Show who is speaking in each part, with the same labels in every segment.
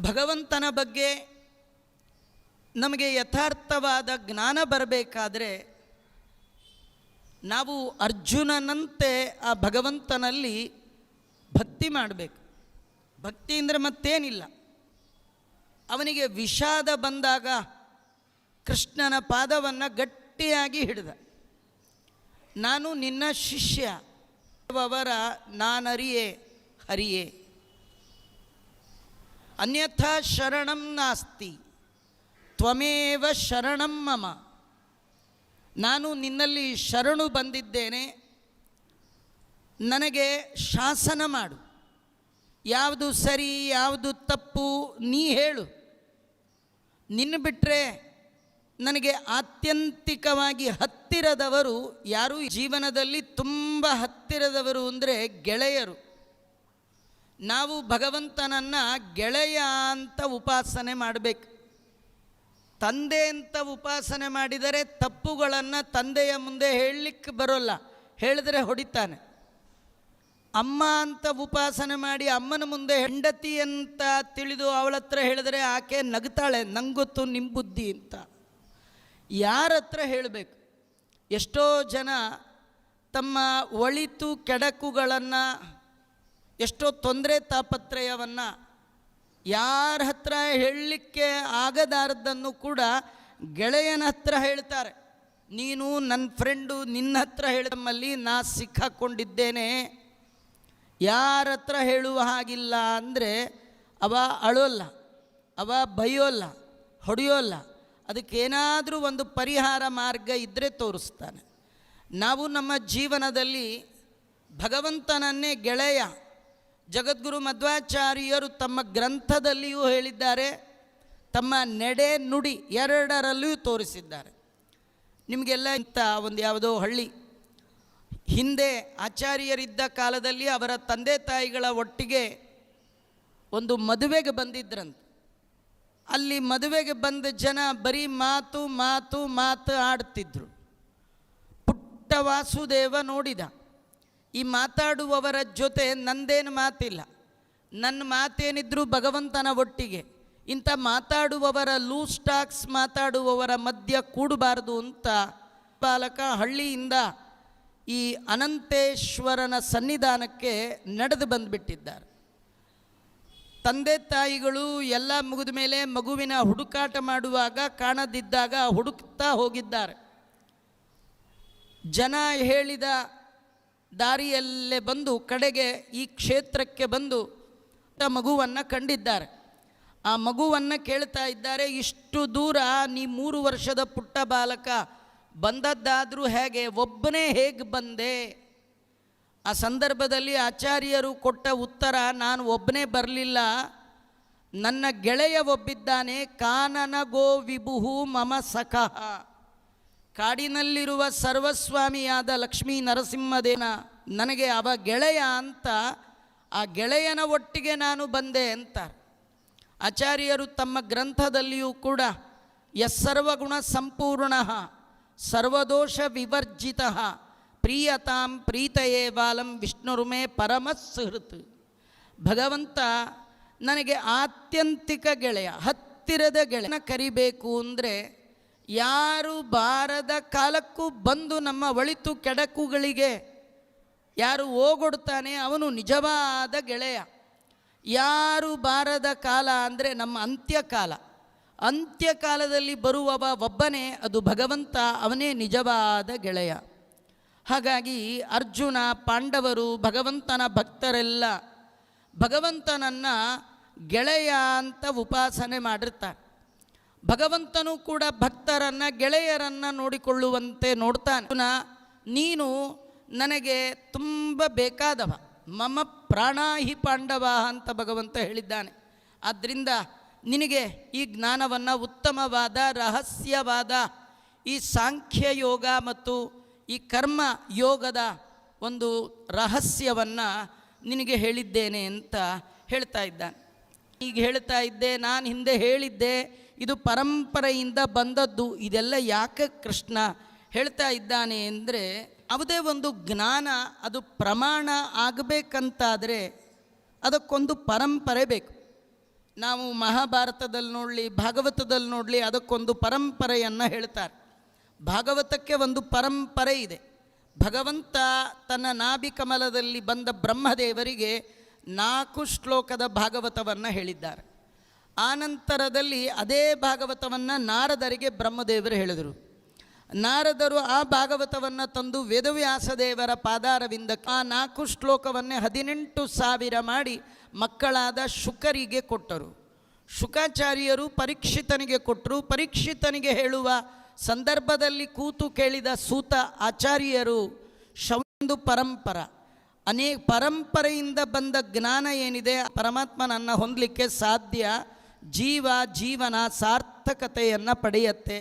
Speaker 1: ಭಗವಂತನ ಬಗ್ಗೆ ನಮಗೆ ಯಥಾರ್ಥವಾದ ಜ್ಞಾನ ಬರಬೇಕಾದರೆ ನಾವು ಅರ್ಜುನನಂತೆ ಆ ಭಗವಂತನಲ್ಲಿ ಭಕ್ತಿ ಮಾಡಬೇಕು. ಭಕ್ತಿ ಅಂದರೆ ಮತ್ತೇನಿಲ್ಲ. ಅವನಿಗೆ ವಿಷಾದ ಬಂದಾಗ ಕೃಷ್ಣನ ಪಾದವನ್ನು ಗಟ್ಟಿಯಾಗಿ ಹಿಡಿದ. ನಾನು ನಿನ್ನ ಶಿಷ್ಯ ಅವರ ನಾನರಿಯೇ ಹರಿಯೇ, ಅನ್ಯಥಾ ಶರಣಂ ನಾಸ್ತಿ ತ್ವಮೇವ ಶರಣಂ ಮಮ. ನಾನು ನಿನ್ನಲ್ಲಿ ಶರಣು ಬಂದಿದ್ದೇನೆ, ನನಗೆ ಶಾಸನ ಮಾಡು. ಯಾವುದು ಸರಿ ಯಾವುದು ತಪ್ಪು ನೀ ಹೇಳು. ನಿನ್ನ ಬಿಟ್ಟರೆ ನನಗೆ ಆತ್ಯಂತಿಕವಾಗಿ ಹತ್ತಿರದವರು ಯಾರು ಜೀವನದಲ್ಲಿ ತುಂಬ ಹತ್ತಿರದವರು ಅಂದರೆ ಗೆಳೆಯರು. ನಾವು ಭಗವಂತನನ್ನು ಗೆಳೆಯ ಅಂತ ಉಪಾಸನೆ ಮಾಡಬೇಕು. ತಂದೆ ಅಂತ ಉಪಾಸನೆ ಮಾಡಿದರೆ ತಪ್ಪುಗಳನ್ನು ತಂದೆಯ ಮುಂದೆ ಹೇಳಲಿಕ್ಕೆ ಬರೋಲ್ಲ, ಹೇಳಿದ್ರೆ ಹೊಡಿತಾನೆ. ಅಮ್ಮ ಅಂತ ಉಪಾಸನೆ ಮಾಡಿ ಅಮ್ಮನ ಮುಂದೆ ಹೆಂಡತಿ ಅಂತ ತಿಳಿದು ಅವಳ ಹತ್ರ ಹೇಳಿದ್ರೆ ಆಕೆ ನಗ್ತಾಳೆ, ನಂಗೊತ್ತು ನಿಮ್ಮ ಬುದ್ಧಿ ಅಂತ. ಯಾರ ಹತ್ರ ಹೇಳಬೇಕು? ಎಷ್ಟೋ ಜನ ತಮ್ಮ ಒಳಿತು ಕೆಡಕುಗಳನ್ನು, ಎಷ್ಟೋ ತೊಂದರೆ ತಾಪತ್ರಯವನ್ನು ಯಾರ ಹತ್ರ ಹೇಳಲಿಕ್ಕೆ ಆಗದಾರದ್ದನ್ನು ಕೂಡ ಗೆಳೆಯನ ಹತ್ರ ಹೇಳ್ತಾರೆ. ನೀನು ನನ್ನ ಫ್ರೆಂಡು, ನಿನ್ನ ಹತ್ರ ಹೇಳಮ್ಮಲ್ಲಿ ನಾ ಸಿಕ್ಕಾಕ್ಕೊಂಡಿದ್ದೇನೆ. ಯಾರ ಹತ್ರ ಹೇಳುವ ಹಾಗಿಲ್ಲ ಅಂದರೆ ಅವ ಅಳೋಲ್ಲ, ಅವ ಬೈಯೋಲ್ಲ, ಹೊಡೆಯೋಲ್ಲ. ಅದಕ್ಕೇನಾದರೂ ಒಂದು ಪರಿಹಾರ ಮಾರ್ಗ ಇದ್ದರೆ ತೋರಿಸ್ತಾನೆ. ನಾವು ನಮ್ಮ ಜೀವನದಲ್ಲಿ ಭಗವಂತನನ್ನೇ ಗೆಳೆಯ. ಜಗದ್ಗುರು ಮಧ್ವಾಚಾರ್ಯರು ತಮ್ಮ ಗ್ರಂಥದಲ್ಲಿಯೂ ಹೇಳಿದ್ದಾರೆ, ತಮ್ಮ ನಡೆ ನುಡಿ ಎರಡರಲ್ಲಿಯೂ ತೋರಿಸಿದ್ದಾರೆ. ನಿಮಗೆಲ್ಲ ಇಂಥ ಒಂದು ಯಾವುದೋ ಹಳ್ಳಿ, ಹಿಂದೆ ಆಚಾರ್ಯರಿದ್ದ ಕಾಲದಲ್ಲಿ ಅವರ ತಂದೆ ತಾಯಿಗಳ ಒಟ್ಟಿಗೆ ಒಂದು ಮದುವೆಗೆ ಬಂದಿದ್ರಂತೆ. ಅಲ್ಲಿ ಮದುವೆಗೆ ಬಂದ ಜನ ಬರೀ ಮಾತು ಮಾತು ಮಾತು ಆಡ್ತಿದ್ರು. ಪುಟ್ಟ ವಾಸುದೇವ ನೋಡಿದ, ಈ ಮಾತಾಡುವವರ ಜೊತೆ ನಂದೇನು ಮಾತಿಲ್ಲ, ನನ್ನ ಮಾತೇನಿದ್ರೂ ಭಗವಂತನ ಒಟ್ಟಿಗೆ. ಇಂಥ ಮಾತಾಡುವವರ ಲೂಸ್ ಟಾಕ್ಸ್ ಮಾತಾಡುವವರ ಮಧ್ಯ ಕೂಡಬಾರ್ದು ಅಂತ ಬಾಲಕ ಹಳ್ಳಿಯಿಂದ ಈ ಅನಂತೇಶ್ವರನ ಸನ್ನಿಧಾನಕ್ಕೆ ನಡೆದು ಬಂದುಬಿಟ್ಟಿದ್ದಾರೆ. ತಂದೆ ತಾಯಿಗಳು ಎಲ್ಲ ಮುಗಿದ ಮೇಲೆ ಮಗುವಿನ ಹುಡುಕಾಟ ಮಾಡುವಾಗ ಕಾಣದಿದ್ದಾಗ ಹುಡುಕ್ತಾ ಹೋಗಿದ್ದಾರೆ. ಜನ ಹೇಳಿದ ದಾರಿಯಲ್ಲೇ ಬಂದು ಕಡೆಗೆ ಈ ಕ್ಷೇತ್ರಕ್ಕೆ ಬಂದು ಮಗುವನ್ನು ಕಂಡಿದ್ದಾರೆ. ಆ ಮಗುವನ್ನು ಕೇಳ್ತಾ ಇದ್ದಾರೆ, ಇಷ್ಟು ದೂರ ನೀ 3 ವರ್ಷದ ಪುಟ್ಟ ಬಾಲಕ ಬಂದದ್ದಾದರೂ ಹೇಗೆ, ಒಬ್ಬನೇ ಹೇಗೆ ಬಂದೆ? ಆ ಸಂದರ್ಭದಲ್ಲಿ ಆಚಾರ್ಯರು ಕೊಟ್ಟ ಉತ್ತರ, ನಾನು ಒಬ್ಬನೇ ಬರಲಿಲ್ಲ, ನನ್ನ ಗೆಳೆಯ ಒಬ್ಬಿದ್ದಾನೆ. ಕಾನನ ಗೋ ವಿಭುಹು ಮಮ ಸಖಃ. ಕಾಡಿನಲ್ಲಿರುವ ಸರ್ವಸ್ವಾಮಿಯಾದ ಲಕ್ಷ್ಮೀ ನರಸಿಂಹದೇವನ ನನಗೆ ಅವ ಗೆಳೆಯ ಅಂತ, ಆ ಗೆಳೆಯನ ಒಟ್ಟಿಗೆ ನಾನು ಬಂದೆ ಅಂತಾರೆ. ಆಚಾರ್ಯರು ತಮ್ಮ ಗ್ರಂಥದಲ್ಲಿಯೂ ಕೂಡ ಯಸ್ಸರ್ವಗುಣ ಸಂಪೂರ್ಣ ಸರ್ವದೋಷ ವಿವರ್ಜಿತ ಪ್ರೀಯತಾಂ ಪ್ರೀತಯೇ ಬಾಲಂ ವಿಷ್ಣುರುಮೇ ಪರಮಸುಹೃತ್. ಭಗವಂತ ನನಗೆ ಆತ್ಯಂತಿಕ ಗೆಳೆಯ, ಹತ್ತಿರದ ಗೆಳೆಯನ ಕರಿಬೇಕು ಅಂದರೆ ಯಾರು ಬಾರದ ಕಾಲಕ್ಕೂ ಬಂದು ನಮ್ಮ ಒಳಿತು ಕೆಡಕುಗಳಿಗೆ ಯಾರು ಓಗೊಡ್ತಾನೆ ಅವನು ನಿಜವಾದ ಗೆಳೆಯ. ಯಾರು ಬಾರದ ಕಾಲ ಅಂದರೆ ನಮ್ಮ ಅಂತ್ಯಕಾಲ. ಅಂತ್ಯಕಾಲದಲ್ಲಿ ಬರುವವ ಒಬ್ಬನೇ, ಅದು ಭಗವಂತ, ಅವನೇ ನಿಜವಾದ ಗೆಳೆಯ. ಹಾಗಾಗಿ ಅರ್ಜುನ, ಪಾಂಡವರು, ಭಗವಂತನ ಭಕ್ತರೆಲ್ಲ ಭಗವಂತನನ್ನು ಗೆಳೆಯ ಅಂತ ಉಪಾಸನೆ ಮಾಡಿರ್ತಾರೆ. ಭಗವಂತನೂ ಕೂಡ ಭಕ್ತರನ್ನು ಗೆಳೆಯರನ್ನು ನೋಡಿಕೊಳ್ಳುವಂತೆ ನೋಡ್ತಾನೆ. ನೀನು ನನಗೆ ತುಂಬ ಬೇಕಾದವ, ಮಮ ಪ್ರಾಣಾಹಿ ಪಾಂಡವ ಅಂತ ಭಗವಂತ ಹೇಳಿದ್ದಾನೆ. ಆದ್ದರಿಂದ ನಿನಗೆ ಈ ಜ್ಞಾನವನ್ನು, ಉತ್ತಮವಾದ ರಹಸ್ಯವಾದ ಈ ಸಾಂಖ್ಯ ಯೋಗ ಮತ್ತು ಈ ಕರ್ಮ ಯೋಗದ ಒಂದು ರಹಸ್ಯವನ್ನು ನಿನಗೆ ಹೇಳಿದ್ದೇನೆ ಅಂತ ಹೇಳ್ತಾ ಇದ್ದಾನೆ. ಈಗ ಹೇಳ್ತಾ ಇದ್ದೆ, ನಾನು ಹಿಂದೆ ಹೇಳಿದ್ದೆ, ಇದು ಪರಂಪರೆಯಿಂದ ಬಂದದ್ದು. ಇದೆಲ್ಲ ಯಾಕೆ ಕೃಷ್ಣ ಹೇಳ್ತಾ ಇದ್ದಾನೆ ಅಂದರೆ, ಯಾವುದೇ ಒಂದು ಜ್ಞಾನ ಅದು ಪ್ರಮಾಣ ಆಗಬೇಕಂತಾದರೆ ಅದಕ್ಕೊಂದು ಪರಂಪರೆ ಬೇಕು. ನಾವು ಮಹಾಭಾರತದಲ್ಲಿ ನೋಡಲಿ, ಭಾಗವತದಲ್ಲಿ ನೋಡಲಿ, ಅದಕ್ಕೊಂದು ಪರಂಪರೆಯನ್ನು ಹೇಳ್ತಾರೆ. ಭಾಗವತಕ್ಕೆ ಒಂದು ಪರಂಪರೆ ಇದೆ. ಭಗವಂತ ತನ್ನ ನಾಭಿ ಕಮಲದಲ್ಲಿ ಬಂದ ಬ್ರಹ್ಮದೇವರಿಗೆ 4 ಶ್ಲೋಕದ ಭಾಗವತವನ್ನು ಹೇಳಿದ್ದಾರೆ. ಆನಂತರದಲ್ಲಿ ಅದೇ ಭಾಗವತವನ್ನು ನಾರದರಿಗೆ ಬ್ರಹ್ಮದೇವರು ಹೇಳಿದರು. ನಾರದರು ಆ ಭಾಗವತವನ್ನು ತಂದು ವೇದವ್ಯಾಸ ದೇವರ ಪಾದಾರವಿಂದ ಆ 4 ಶ್ಲೋಕವನ್ನೇ 18,000 ಮಾಡಿ ಮಕ್ಕಳಾದ ಶುಕರಿಗೆ ಕೊಟ್ಟರು. ಶುಕಾಚಾರ್ಯರು ಪರೀಕ್ಷಿತನಿಗೆ ಕೊಟ್ಟರು. ಪರೀಕ್ಷಿತನಿಗೆ ಹೇಳುವ ಸಂದರ್ಭದಲ್ಲಿ ಕೂತು ಕೇಳಿದ ಸೂತ ಆಚಾರ್ಯರು ಒಂದು ಪರಂಪರ, ಅನೇಕ ಪರಂಪರೆಯಿಂದ ಬಂದ ಜ್ಞಾನ ಏನಿದೆ ಪರಮಾತ್ಮನನ್ನು ಹೊಂದಲಿಕ್ಕೆ ಸಾಧ್ಯ. ಜೀವನ ಸಾರ್ಥಕತೆಯನ್ನು ಪಡೆಯುತ್ತೆ.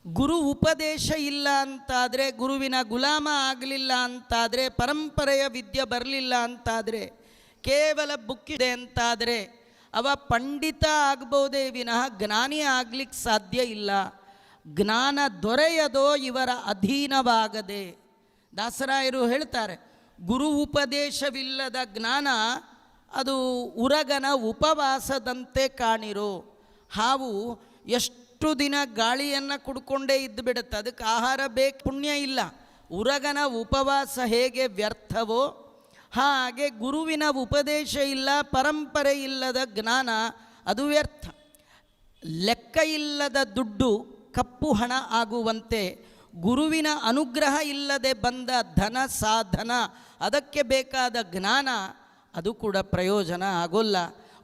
Speaker 1: ಗುರು ಉಪದೇಶ ಇಲ್ಲ ಅಂತಾದರೆ, ಗುರುವಿನ ಗುಲಾಮ ಆಗಲಿಲ್ಲ ಅಂತಾದರೆ, ಪರಂಪರೆಯ ವಿದ್ಯೆ ಬರಲಿಲ್ಲ ಅಂತಾದರೆ, ಕೇವಲ ಬುಕ್ಕಿದೆ ಅಂತಾದರೆ ಅವ ಪಂಡಿತ ಆಗ್ಬೋದೇ ವಿನಃ ಜ್ಞಾನಿ ಆಗ್ಲಿಕ್ಕೆ ಸಾಧ್ಯ ಇಲ್ಲ. ಜ್ಞಾನ ದೊರೆಯದೋ ಇವರ ಅಧೀನವಾಗದೆ. ದಾಸರಾಯರು ಹೇಳ್ತಾರೆ, ಗುರು ಉಪದೇಶವಿಲ್ಲದ ಜ್ಞಾನ ಅದು ಉರಗನ ಉಪವಾಸದಂತೆ ಕಾಣಿರೋ. ಹಾವು ಎಷ್ಟು ದಿನ ಗಾಳಿಯನ್ನು ಕುಡ್ಕೊಂಡೇ ಇದ್ದು ಬಿಡುತ್ತೆ, ಅದಕ್ಕೆ ಆಹಾರ ಬೇಕು, ಪುಣ್ಯ ಇಲ್ಲ. ಉರಗನ ಉಪವಾಸ ಹೇಗೆ ವ್ಯರ್ಥವೋ ಹಾಗೆ ಗುರುವಿನ ಉಪದೇಶ ಇಲ್ಲ, ಪರಂಪರೆ ಇಲ್ಲದ ಜ್ಞಾನ ಅದು ವ್ಯರ್ಥ. ಲೆಕ್ಕ ಇಲ್ಲದ ದುಡ್ಡು ಕಪ್ಪು ಹಣ ಆಗುವಂತೆ ಗುರುವಿನ ಅನುಗ್ರಹ ಇಲ್ಲದೆ ಬಂದ ಧನ ಸಾಧನ, ಅದಕ್ಕೆ ಬೇಕಾದ ಜ್ಞಾನ ಅದು ಕೂಡ ಪ್ರಯೋಜನ ಆಗೋಲ್ಲ.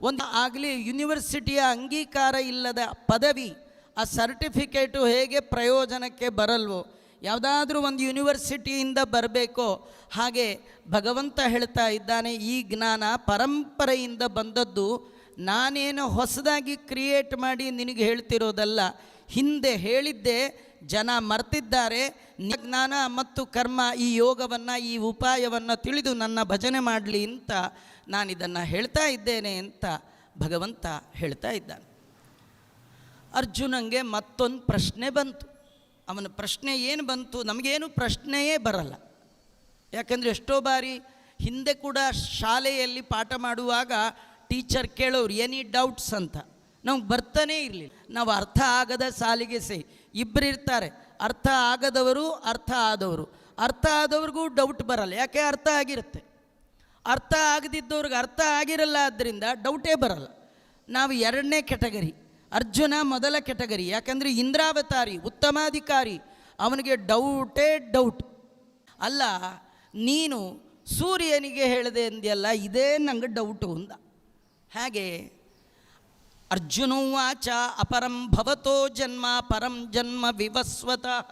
Speaker 1: ಒಂದು ಆಗಲಿ ಯೂನಿವರ್ಸಿಟಿಯ ಅಂಗೀಕಾರ ಇಲ್ಲದ ಪದವಿ, ಆ ಸರ್ಟಿಫಿಕೇಟು ಹೇಗೆ ಪ್ರಯೋಜನಕ್ಕೆ ಬರಲ್ವೋ, ಯಾವುದಾದ್ರೂ ಒಂದು ಯೂನಿವರ್ಸಿಟಿಯಿಂದ ಬರಬೇಕೋ ಹಾಗೆ ಭಗವಂತ ಹೇಳ್ತಾ ಇದ್ದಾನೆ, ಈ ಜ್ಞಾನ ಪರಂಪರೆಯಿಂದ ಬಂದದ್ದು, ನಾನೇನು ಹೊಸದಾಗಿ ಕ್ರಿಯೇಟ್ ಮಾಡಿ ನಿನಗೆ ಹೇಳ್ತಿರೋದಲ್ಲ. ಹಿಂದೆ ಹೇಳಿದ್ದೆ, ಜನ ಮರ್ತಿದ್ದಾರೆ. ಜ್ಞಾನ ಮತ್ತು ಕರ್ಮ, ಈ ಯೋಗವನ್ನು, ಈ ಉಪಾಯವನ್ನು ತಿಳಿದು ನನ್ನ ಭಜನೆ ಮಾಡಲಿ ಅಂತ ನಾನಿದನ್ನು ಹೇಳ್ತಾ ಇದ್ದೇನೆ ಅಂತ ಭಗವಂತ ಹೇಳ್ತಾ ಇದ್ದಾನೆ. ಅರ್ಜುನಂಗೆ ಮತ್ತೊಂದು ಪ್ರಶ್ನೆ ಬಂತು. ಅವನ ಪ್ರಶ್ನೆ ಏನು ಬಂತು? ನಮಗೇನು ಪ್ರಶ್ನೆಯೇ ಬರಲ್ಲ. ಯಾಕಂದರೆ ಎಷ್ಟೋ ಬಾರಿ ಹಿಂದೆ ಕೂಡ ಶಾಲೆಯಲ್ಲಿ ಪಾಠ ಮಾಡುವಾಗ ಟೀಚರ್ ಕೇಳೋರು ಎನಿ ಡೌಟ್ಸ್ ಅಂತ, ನಮ್ಗೆ ಬರ್ತಾನೇ ಇರಲಿಲ್ಲ. ನಾವು ಅರ್ಥ ಆಗದ ಸಾಲಿಗೆ ಇಬ್ಬರು ಇರ್ತಾರೆ, ಅರ್ಥ ಆಗದವರು, ಅರ್ಥ ಆದವರು. ಅರ್ಥ ಆದವ್ರಿಗೂ ಡೌಟ್ ಬರಲ್ಲ, ಯಾಕೆ ಅರ್ಥ ಆಗಿರುತ್ತೆ. ಅರ್ಥ ಆಗದಿದ್ದವ್ರಿಗೆ ಅರ್ಥ ಆಗಿರಲ್ಲ, ಆದ್ದರಿಂದ ಡೌಟೇ ಬರಲ್ಲ. ನಾವು 2ನೇ ಕೆಟಗರಿ, ಅರ್ಜುನ ಮೊದಲ ಕೆಟಗರಿ. ಯಾಕಂದರೆ ಇಂದ್ರಾವತಾರಿ, ಉತ್ತಮಾಧಿಕಾರಿ, ಅವನಿಗೆ ಡೌಟೇ ಡೌಟ್. ಅಲ್ಲ, ನೀನು ಸೂರ್ಯನಿಗೆ ಹೇಳಿದೆ ಅಂದ್ಯಲ್ಲ, ಇದೇ ನಂಗೆ ಡೌಟು ಅಂದ. ಹಾಗೆ ಅರ್ಜುನೋವಾಚ ಅಪರಂ ಭವತೋ ಜನ್ಮ ಪರಂ ಜನ್ಮ ವಿವಸ್ವತಃ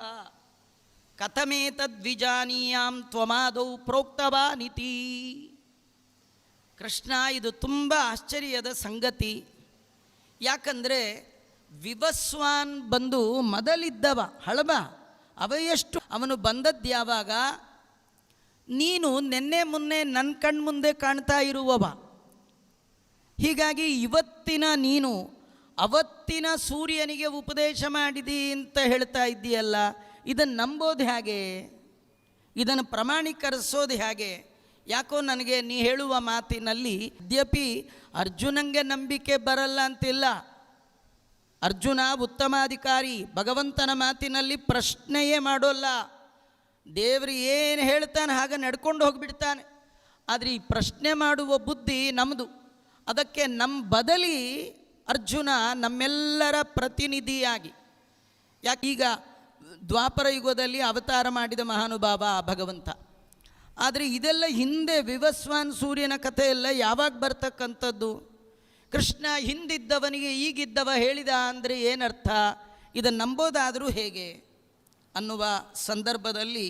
Speaker 1: ಕಥಮೇತದ್ವಿಜಾನೀಯಾಂ ತ್ವಮಾದೌ ಪ್ರೋಕ್ತವಾನಿತಿ. ಕೃಷ್ಣ, ಇದು ತುಂಬ ಆಶ್ಚರ್ಯದ ಸಂಗತಿ. ಯಾಕಂದರೆ ವಿವಸ್ವಾನ್ ಬಂದು ಮೊದಲಿದ್ದವ ಹಳಬ, ಅವ ಎಷ್ಟು, ಅವನು ಬಂದದ್ದು ಯಾವಾಗ? ನೀನು ನಿನ್ನೆ ಮೊನ್ನೆ ನನ್ನ ಕಣ್ಮುಂದೆ ಕಾಣ್ತಾ ಇರುವವ. ಹೀಗಾಗಿ ಇವತ್ತಿನ ನೀನು ಅವತ್ತಿನ ಸೂರ್ಯನಿಗೆ ಉಪದೇಶ ಮಾಡಿದಿ ಅಂತ ಹೇಳ್ತಾ ಇದ್ದೀಯಲ್ಲ, ಇದನ್ನು ನಂಬೋದು ಹೇಗೆ? ಇದನ್ನು ಪ್ರಮಾಣೀಕರಿಸೋದು ಹೇಗೆ? ಯಾಕೋ ನನಗೆ ನೀ ಹೇಳುವ ಮಾತಿನಲ್ಲಿ ಯದ್ಯಪಿ ಅರ್ಜುನಂಗೆ ನಂಬಿಕೆ ಬರಲ್ಲ ಅಂತಿಲ್ಲ. ಅರ್ಜುನ ಉತ್ತಮಾಧಿಕಾರಿ, ಭಗವಂತನ ಮಾತಿನಲ್ಲಿ ಪ್ರಶ್ನೆಯೇ ಮಾಡೋಲ್ಲ. ದೇವರು ಏನು ಹೇಳ್ತಾನೆ ಹಾಗೆ ನಡ್ಕೊಂಡು ಹೋಗಿಬಿಡ್ತಾನೆ. ಆದರೆ ಈ ಪ್ರಶ್ನೆ ಮಾಡುವ ಬುದ್ಧಿ ನಮ್ಮದು. ಅದಕ್ಕೆ ನಮ್ಮ ಬದಲಿ ಅರ್ಜುನ ನಮ್ಮೆಲ್ಲರ ಪ್ರತಿನಿಧಿಯಾಗಿ, ಯಾಕೆ ಈಗ ದ್ವಾಪರ ಯುಗದಲ್ಲಿ ಅವತಾರ ಮಾಡಿದ ಮಹಾನುಭಾವ ಭಗವಂತ. ಆದರೆ ಇದೆಲ್ಲ ಹಿಂದೆ ವಿವಸ್ವಾನ್ ಸೂರ್ಯನ ಕಥೆ ಎಲ್ಲ ಯಾವಾಗ ಬರ್ತಕ್ಕಂಥದ್ದು? ಕೃಷ್ಣ ಹಿಂದಿದ್ದವನಿಗೆ ಈಗಿದ್ದವ ಹೇಳಿದ ಅಂದರೆ ಏನರ್ಥ? ಇದನ್ನು ನಂಬೋದಾದರೂ ಹೇಗೆ ಅನ್ನುವ ಸಂದರ್ಭದಲ್ಲಿ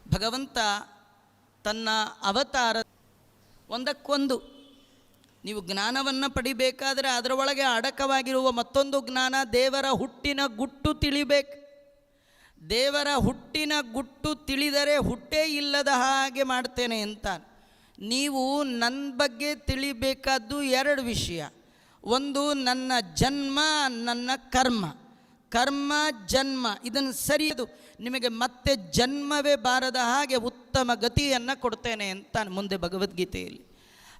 Speaker 1: ಭಗವಂತ ತನ್ನ ಅವತಾರ ಒಂದಕ್ಕೊಂದು, ನೀವು ಜ್ಞಾನವನ್ನು ಪಡಿಬೇಕಾದರೆ ಅದರೊಳಗೆ ಅಡಕವಾಗಿರುವ ಮತ್ತೊಂದು ಜ್ಞಾನ, ದೇವರ ಹುಟ್ಟಿನ ಗುಟ್ಟು ತಿಳಿಬೇಕು. ದೇವರ ಹುಟ್ಟಿನ ಗುಟ್ಟು ತಿಳಿದರೆ ಹುಟ್ಟೇ ಇಲ್ಲದ ಹಾಗೆ ಮಾಡ್ತೇನೆ ಅಂತ. ನೀವು ನನ್ನ ಬಗ್ಗೆ ತಿಳಿಬೇಕಾದ್ದು 2 ವಿಷಯ. ಒಂದು ನನ್ನ ಜನ್ಮ, ನನ್ನ ಕರ್ಮ. ಕರ್ಮ ಜನ್ಮ ಇದನ್ನು ಸರಿಯದು, ನಿಮಗೆ ಮತ್ತೆ ಜನ್ಮವೇ ಬಾರದ ಹಾಗೆ ಉತ್ತಮ ಗತಿಯನ್ನು ಕೊಡ್ತೇನೆ ಅಂತ ಮುಂದೆ ಭಗವದ್ಗೀತೆಯಲ್ಲಿ.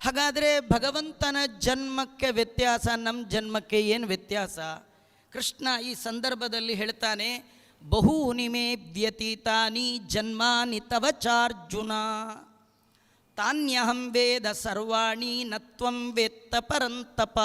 Speaker 1: ಹಾಗಾದರೆ ಭಗವಂತನ ಜನ್ಮಕ್ಕೆ ವ್ಯತ್ಯಾಸ, ನಮ್ಮ ಜನ್ಮಕ್ಕೆ ಏನು ವ್ಯತ್ಯಾಸ? ಕೃಷ್ಣ ಈ ಸಂದರ್ಭದಲ್ಲಿ ಹೇಳ್ತಾನೆ, ಬಹೂನಿ ಮೇ ವ್ಯತೀತಾನಿ ಜನ್ಮಾನಿ ತವ ಚಾರ್ಜುನ, ತಾನ್ಯಹಂ ವೇದ ಸರ್ವಾಣಿ ನತ್ವಂ ವೇತ್ತ ಪರಂತಪ.